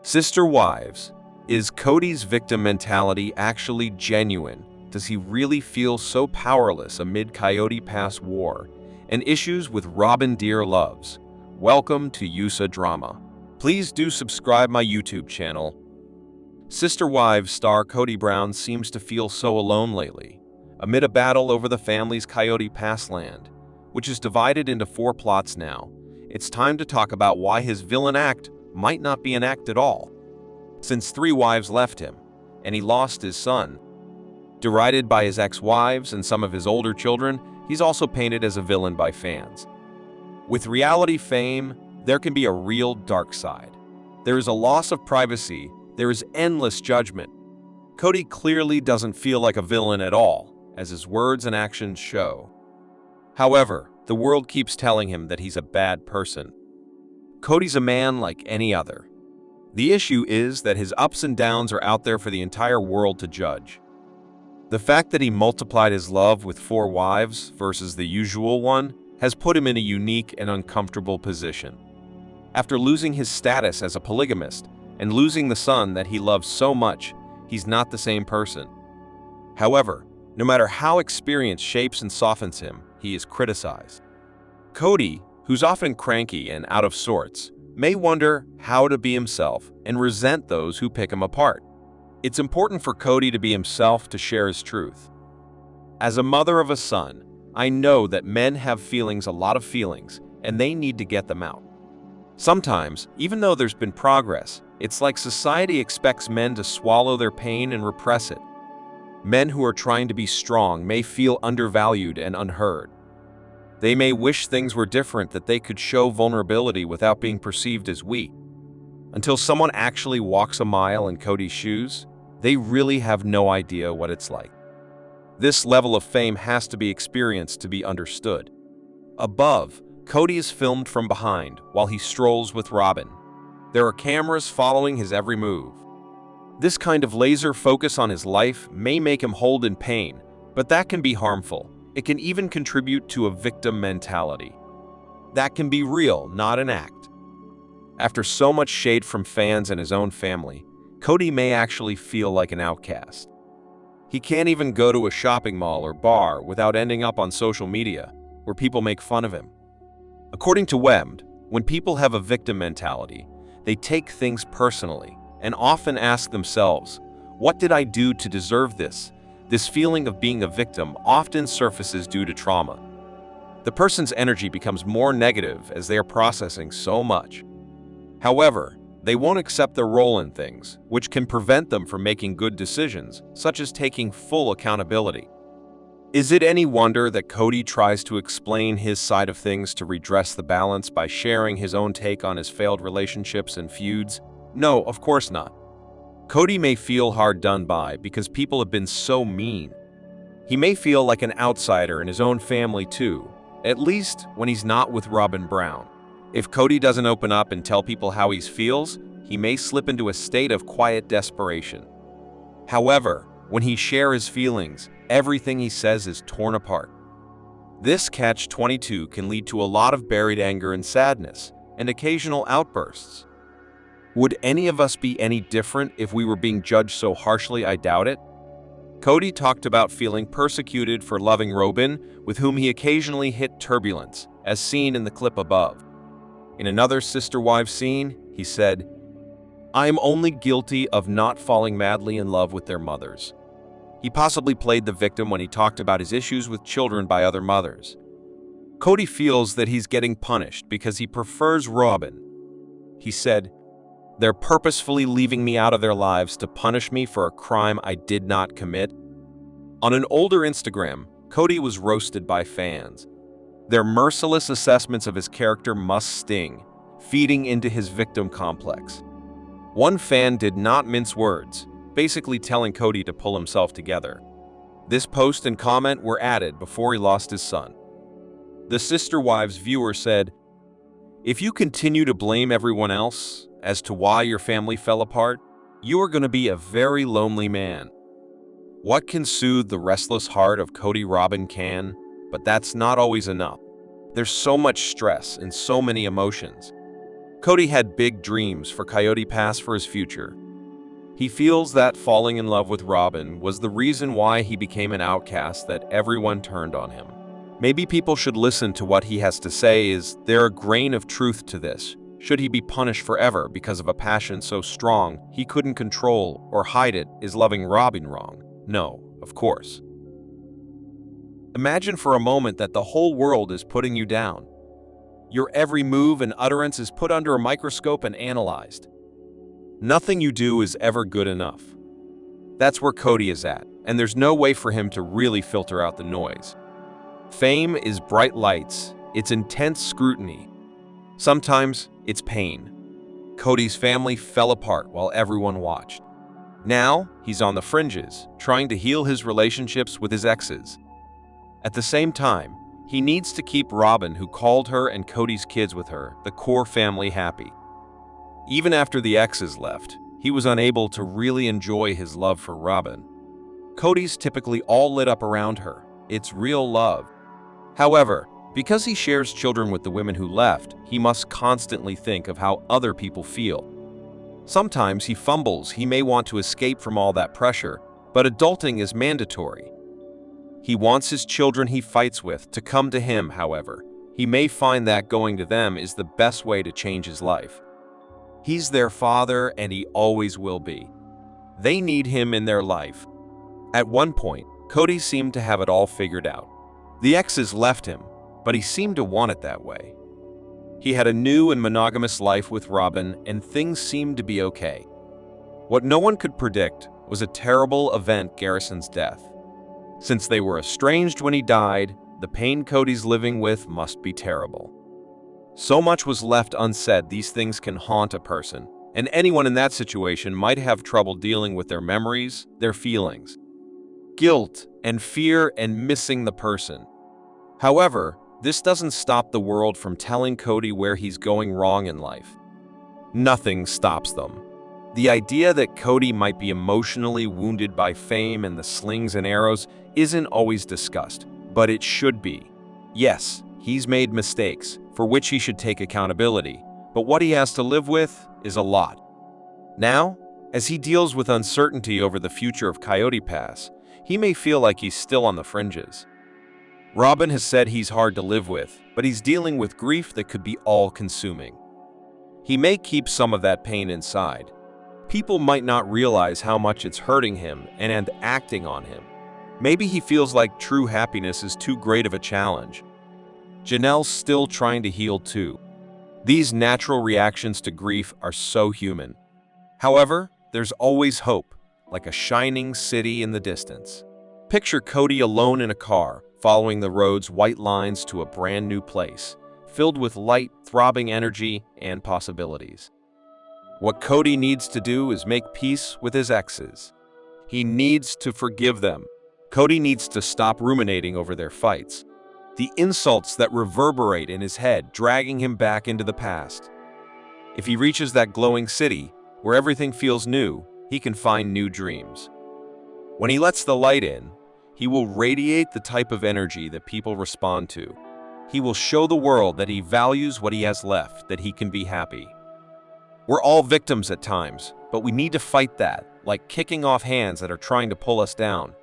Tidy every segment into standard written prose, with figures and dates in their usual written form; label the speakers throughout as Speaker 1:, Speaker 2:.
Speaker 1: Sister wives. Is Kody's victim mentality actually genuine? Does he really feel so powerless amid Coyote Pass war and issues with Robyn dear loves? Welcome to USA Drama. Please do subscribe my YouTube channel. Sister Wives star Kody Brown seems to feel so alone lately, amid a battle over the family's Coyote Pass land, which is divided into 4 plots now. It's time to talk about why his villain act might not be an act at all. Since 3 wives left him, and he lost his son. Derided by his ex-wives and some of his older children, he's also painted as a villain by fans. With reality fame, there can be a real dark side. There is a loss of privacy, there is endless judgment. Kody clearly doesn't feel like a villain at all, as his words and actions show. However, the world keeps telling him that he's a bad person. Kody's a man like any other. The issue is that his ups and downs are out there for the entire world to judge. The fact that he multiplied his love with 4 wives versus the usual one has put him in a unique and uncomfortable position. After losing his status as a polygamist and losing the son that he loves so much, he's not the same person. However, no matter how experience shapes and softens him, he is criticized. Kody, who's often cranky and out of sorts, may wonder how to be himself and resent those who pick him apart. It's important for Kody to be himself, to share his truth. As a mother of a son, I know that men have feelings, a lot of feelings, and they need to get them out. Sometimes, even though there's been progress, it's like society expects men to swallow their pain and repress it. Men who are trying to be strong may feel undervalued and unheard. They may wish things were different, that they could show vulnerability without being perceived as weak. Until someone actually walks a mile in Kody's shoes, they really have no idea what it's like. This level of fame has to be experienced to be understood. Above, Kody is filmed from behind while he strolls with Robyn. There are cameras following his every move. This kind of laser focus on his life may make him hold in pain, but that can be harmful. It can even contribute to a victim mentality. That can be real, not an act. After so much shade from fans and his own family, Kody may actually feel like an outcast. He can't even go to a shopping mall or bar without ending up on social media, where people make fun of him. According to Wemd, when people have a victim mentality, they take things personally and often ask themselves, what did I do to deserve this? This feeling of being a victim often surfaces due to trauma. The person's energy becomes more negative as they are processing so much. However, they won't accept their role in things, which can prevent them from making good decisions, such as taking full accountability. Is it any wonder that Kody tries to explain his side of things to redress the balance by sharing his own take on his failed relationships and feuds? No, of course not. Kody may feel hard done by because people have been so mean. He may feel like an outsider in his own family too, at least when he's not with Robyn Brown. If Kody doesn't open up and tell people how he feels, he may slip into a state of quiet desperation. However, when he shares his feelings, everything he says is torn apart. This catch-22 can lead to a lot of buried anger and sadness, and occasional outbursts. Would any of us be any different if we were being judged so harshly? I doubt it. Kody talked about feeling persecuted for loving Robyn, with whom he occasionally hit turbulence, as seen in the clip above. In another sister wife scene, he said, "I am only guilty of not falling madly in love with their mothers." He possibly played the victim when he talked about his issues with children by other mothers. Kody feels that he's getting punished because he prefers Robyn. He said, "They're purposefully leaving me out of their lives to punish me for a crime I did not commit." On an older Instagram, Kody was roasted by fans. Their merciless assessments of his character must sting, feeding into his victim complex. One fan did not mince words, basically telling Kody to pull himself together. This post and comment were added before he lost his son. The Sister Wives viewer said, "If you continue to blame everyone else as to why your family fell apart, you are going to be a very lonely man." What can soothe the restless heart of Kody? Robyn can, but that's not always enough. There's so much stress and so many emotions. Kody had big dreams for Coyote Pass for his future. He feels that falling in love with Robyn was the reason why he became an outcast, that everyone turned on him. Maybe people should listen to what he has to say. Is there a grain of truth to this? Should he be punished forever because of a passion so strong he couldn't control or hide it? Is loving Robyn wrong? No, of course. Imagine for a moment that the whole world is putting you down. Your every move and utterance is put under a microscope and analyzed. Nothing you do is ever good enough. That's where Kody is at, and there's no way for him to really filter out the noise. Fame is bright lights, it's intense scrutiny. Sometimes it's pain. Kody's family fell apart while everyone watched. Now, he's on the fringes, trying to heal his relationships with his exes. At the same time, he needs to keep Robyn, who called her and Kody's kids with her, the core family, happy. Even after the exes left, he was unable to really enjoy his love for Robyn. Kody's typically all lit up around her. It's real love. However, because he shares children with the women who left, he must constantly think of how other people feel. Sometimes he fumbles. He may want to escape from all that pressure, but adulting is mandatory. He wants his children he fights with to come to him. However, he may find that going to them is the best way to change his life. He's their father, and he always will be. They need him in their life. At one point, Kody seemed to have it all figured out. The exes left him, but he seemed to want it that way. He had a new and monogamous life with Robyn, and things seemed to be okay. What no one could predict was a terrible event: Garrison's death. Since they were estranged when he died, the pain Kody's living with must be terrible. So much was left unsaid. These things can haunt a person, and anyone in that situation might have trouble dealing with their memories, their feelings, guilt, and fear, and missing the person. However, this doesn't stop the world from telling Kody where he's going wrong in life. Nothing stops them. The idea that Kody might be emotionally wounded by fame and the slings and arrows isn't always discussed, but it should be. Yes, he's made mistakes, for which he should take accountability, but what he has to live with is a lot. Now, as he deals with uncertainty over the future of Coyote Pass, he may feel like he's still on the fringes. Robyn has said he's hard to live with, but he's dealing with grief that could be all-consuming. He may keep some of that pain inside. People might not realize how much it's hurting him and acting on him. Maybe he feels like true happiness is too great of a challenge. Janelle's still trying to heal too. These natural reactions to grief are so human. However, there's always hope, like a shining city in the distance. Picture Kody alone in a car, following the road's white lines to a brand new place, filled with light, throbbing energy, and possibilities. What Kody needs to do is make peace with his exes. He needs to forgive them. Kody needs to stop ruminating over their fights, the insults that reverberate in his head, dragging him back into the past. If he reaches that glowing city, where everything feels new, he can find new dreams. When he lets the light in, he will radiate the type of energy that people respond to. He will show the world that he values what he has left, that he can be happy. We're all victims at times, but we need to fight that, like kicking off hands that are trying to pull us down.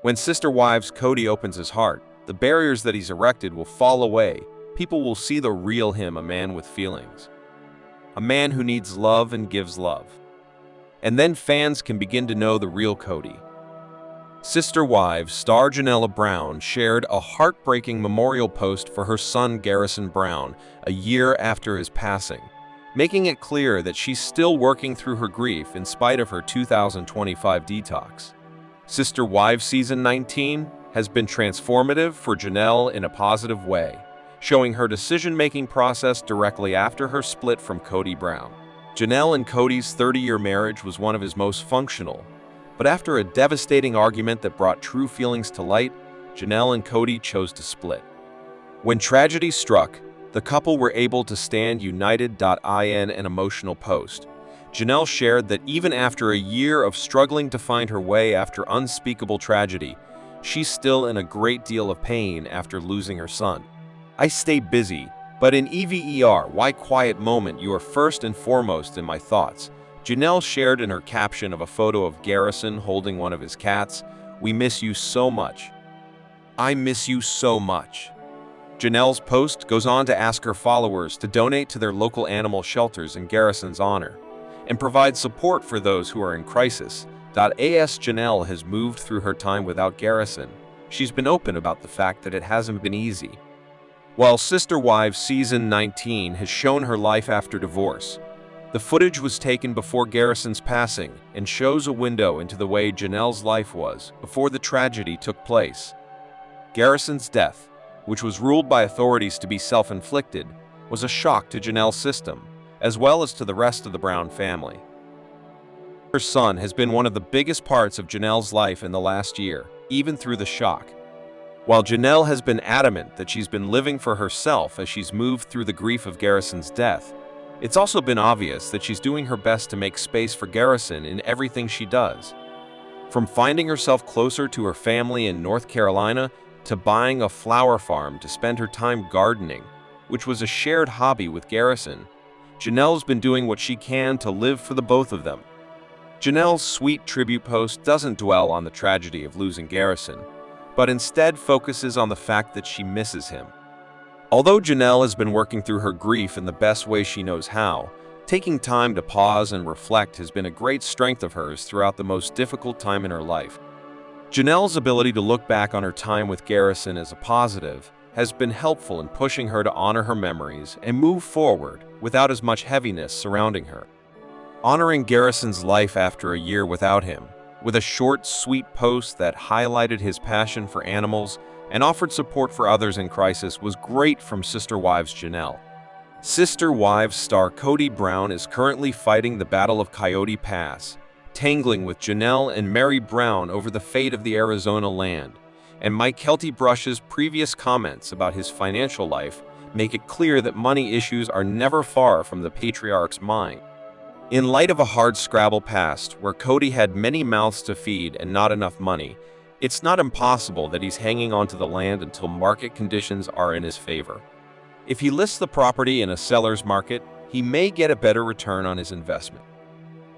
Speaker 1: When Sister Wives Kody opens his heart, the barriers that he's erected will fall away. People will see the real him, a man with feelings. A man who needs love and gives love. And then fans can begin to know the real Kody. Sister Wives star Janelle Brown shared a heartbreaking memorial post for her son Garrison Brown a year after his passing, making it clear that she's still working through her grief in spite of her 2025 detox. Sister Wives Season 19 has been transformative for Janelle in a positive way, showing her decision-making process directly after her split from Kody Brown. Janelle and Kody's 30-year marriage was one of his most functional, but after a devastating argument that brought true feelings to light, Janelle and Kody chose to split. When tragedy struck, the couple were able to stand united. In an emotional post, Janelle shared that even after a year of struggling to find her way after unspeakable tragedy, she's still in a great deal of pain after losing her son. "I stay busy, But in EVER, why quiet moment, you are first and foremost in my thoughts. Janelle shared in her caption of a photo of Garrison holding one of his cats, "We miss you so much." I miss you so much. Janelle's post goes on to ask her followers to donate to their local animal shelters in Garrison's honor and provide support for those who are in crisis. As Janelle has moved through her time without Garrison, she's been open about the fact that it hasn't been easy. While Sister Wives Season 19 has shown her life after divorce, the footage was taken before Garrison's passing and shows a window into the way Janelle's life was before the tragedy took place. Garrison's death, which was ruled by authorities to be self-inflicted, was a shock to Janelle's system, as well as to the rest of the Brown family. Her son has been one of the biggest parts of Janelle's life in the last year, even through the shock. While Janelle has been adamant that she's been living for herself as she's moved through the grief of Garrison's death, it's also been obvious that she's doing her best to make space for Garrison in everything she does. From finding herself closer to her family in North Carolina to buying a flower farm to spend her time gardening, which was a shared hobby with Garrison, Janelle's been doing what she can to live for the both of them. Janelle's sweet tribute post doesn't dwell on the tragedy of losing Garrison, but instead focuses on the fact that she misses him. Although Janelle has been working through her grief in the best way she knows how, taking time to pause and reflect has been a great strength of hers throughout the most difficult time in her life. Janelle's ability to look back on her time with Garrison as a positive has been helpful in pushing her to honor her memories and move forward without as much heaviness surrounding her. Honoring Garrison's life after a year without him, with a short, sweet post that highlighted his passion for animals and offered support for others in crisis, was great from Sister Wives Janelle. Sister Wives star Kody Brown is currently fighting the Battle of Coyote Pass, tangling with Janelle and Meri Brown over the fate of the Arizona land, and Coyote Brush's previous comments about his financial life make it clear that money issues are never far from the patriarch's mind. In light of a hard-scrabble past where Kody had many mouths to feed and not enough money, it's not impossible that he's hanging onto the land until market conditions are in his favor. If he lists the property in a seller's market, he may get a better return on his investment.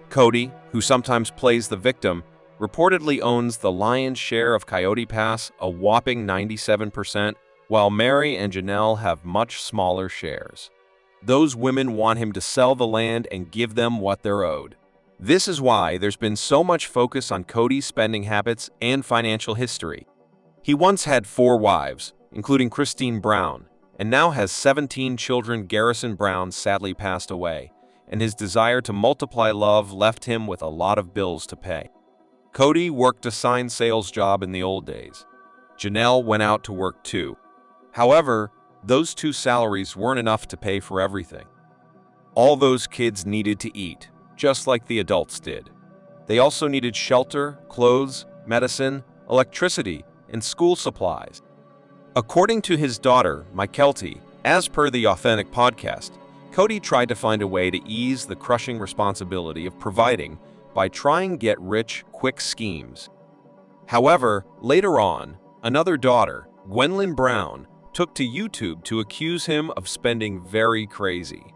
Speaker 1: Kody, who sometimes plays the victim, reportedly owns the lion's share of Coyote Pass, a whopping 97%, while Meri and Janelle have much smaller shares. Those women want him to sell the land and give them what they're owed. This is why there's been so much focus on Kody's spending habits and financial history. He once had 4 wives, including Christine Brown, and now has 17 children. Garrison Brown sadly passed away, and his desire to multiply love left him with a lot of bills to pay. Kody worked a sign sales job in the old days. Janelle went out to work too. However, those 2 salaries weren't enough to pay for everything. All those kids needed to eat, just like the adults did. They also needed shelter, clothes, medicine, electricity, and school supplies. According to his daughter, Coyote, as per the Authentic podcast, Kody tried to find a way to ease the crushing responsibility of providing by trying get-rich-quick schemes. However, later on, another daughter, Gwendolyn Brown, took to YouTube to accuse him of spending very crazy.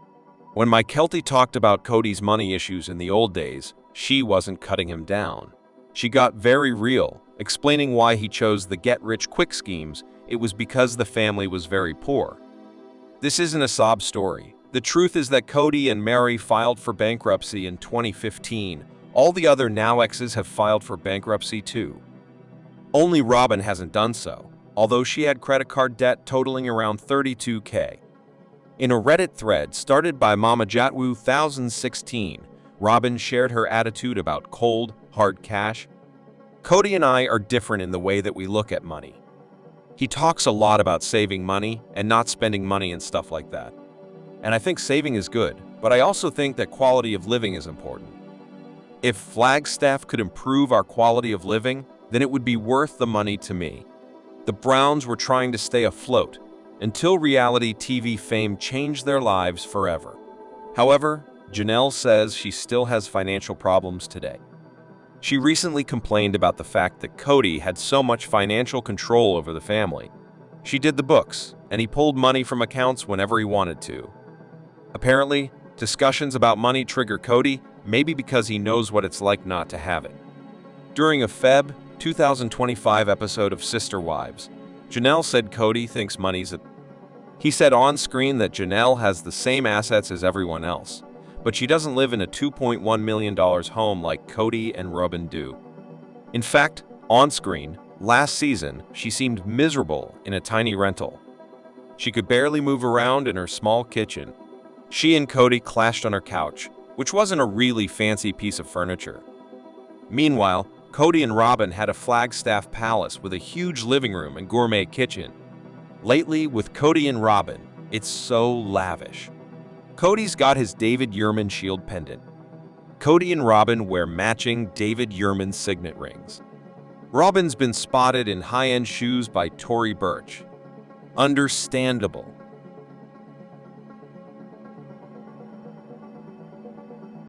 Speaker 1: When Coyote talked about Kody's money issues in the old days, she wasn't cutting him down. She got very real, explaining why he chose the get-rich-quick schemes. It was because the family was very poor. This isn't a sob story. The truth is that Kody and Meri filed for bankruptcy in 2015. All the other now exes have filed for bankruptcy too. Only Robyn hasn't done so, although she had credit card debt totaling around $32K. In a Reddit thread started by Mama Jatwu 2016, Robyn shared her attitude about cold, hard cash. Kody and I are different in the way that we look at money. He talks a lot about saving money and not spending money and stuff like that. And I think saving is good, but I also think that quality of living is important. If Flagstaff could improve our quality of living, then it would be worth the money to me. The Browns were trying to stay afloat until reality TV fame changed their lives forever. However, Janelle says she still has financial problems today. She recently complained about the fact that Kody had so much financial control over the family. She did the books, and he pulled money from accounts whenever he wanted to. Apparently, discussions about money trigger Kody, maybe because he knows what it's like not to have it. During a Feb 2025 episode of Sister Wives, Janelle said Kody thinks money's a... He said on screen that Janelle has the same assets as everyone else, but she doesn't live in a $2.1 million home like Kody and Robyn do. In fact, on screen, last season, she seemed miserable in a tiny rental. She could barely move around in her small kitchen. She and Kody clashed on her couch, which wasn't a really fancy piece of furniture. Meanwhile, Kody and Robyn had a Flagstaff palace with a huge living room and gourmet kitchen. Lately, with Kody and Robyn, it's so lavish. Kody's got his David Yurman shield pendant. Kody and Robyn wear matching David Yurman signet rings. Robyn's been spotted in high-end shoes by Tory Burch. Understandable.